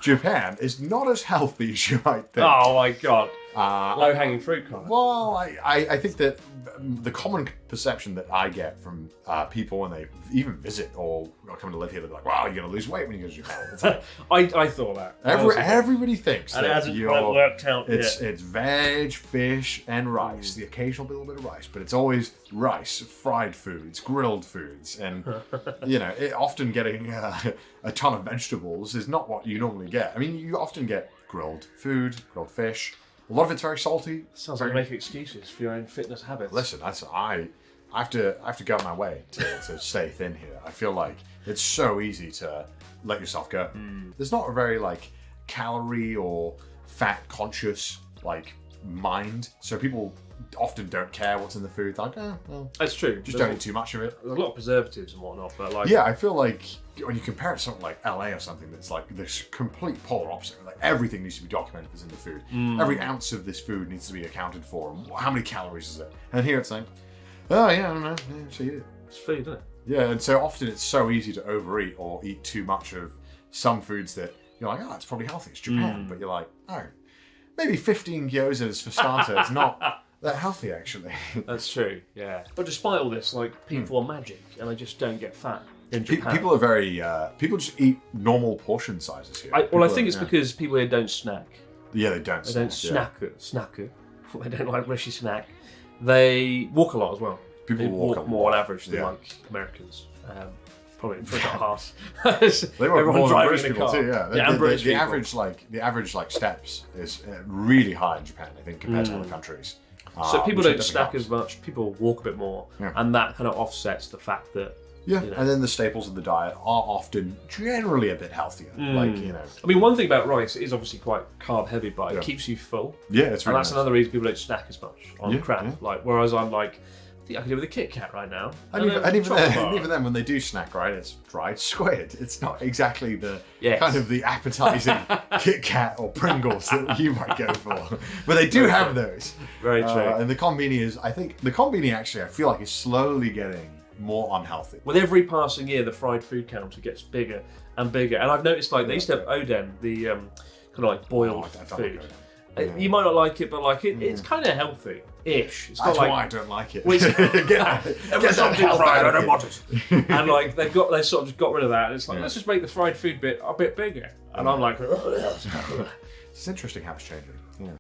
Japan is not as healthy as you might think. Oh my god. Low-hanging fruit, Connor. Well, I think that the common perception that I get from people when they even visit or come to live here, they're like, wow, you're going to lose weight when you go to Japan. It's like, I thought that. everybody thinks and it that hasn't quite worked out it's yet. It's veg, fish, and rice. The occasional little bit of rice, but it's always rice, fried foods, grilled foods, and often getting a ton of vegetables is not what you normally get. I mean, you often get grilled food, grilled fish. A lot of it's very salty. Sounds like making excuses for your own fitness habits. Listen, I have to go out my way to stay thin here. I feel like it's so easy to let yourself go. There's not a very calorie or fat conscious mind, so people often don't care what's in the food. Like, well, that's true. Just don't eat too much of it. There's a lot of preservatives and whatnot, but I feel like when you compare it to something like LA or something that's this complete polar opposite, everything needs to be documented that's in the food. Every ounce of this food needs to be accounted for. How many calories is it? And here it's like, oh yeah, I don't know, so eat it. It's food, isn't it? Yeah, and so often it's so easy to overeat or eat too much of some foods that you're like, oh, it's probably healthy, it's Japan. But you're like, oh, maybe 15 gyozas for starters, not that healthy actually. That's true, yeah. But despite all this, people are magic and they just don't get fat in Japan. People are very, people just eat normal portion sizes here. I think it's because people here don't snack. Yeah, they don't. They don't snack. They don't like Rishi snack. They walk a lot as well. People they walk more on average than Americans. Probably for half. They work more than British people car. too. Yeah, the average steps is really high in Japan, I think, compared to other countries. So people don't snack as much. People walk a bit more, and that kind of offsets the fact that. Yeah, and then the staples of the diet are often generally a bit healthier. I mean, one thing about rice is obviously quite carb-heavy, but it keeps you full. Yeah, it's really and that's another reason people don't snack as much on crap. Yeah. Whereas I'm I think I could do with a Kit Kat right now. And even then, when they do snack, right, it's dried squid. It's not exactly the kind of the appetizing Kit Kat or Pringles that you might go for. But they do have those. Very true. And the combini I feel like is slowly getting more unhealthy. With every passing year, the fried food counter gets bigger and bigger. And I've noticed they used to have oden, the kind of boiled food. You might not like it, but it's kind of healthy-ish. That's why I don't like it. Get something fried. I don't want it. And they sort of just got rid of that. And it's let's just make the fried food bit a bit bigger. And I'm like, it's interesting how it's changing.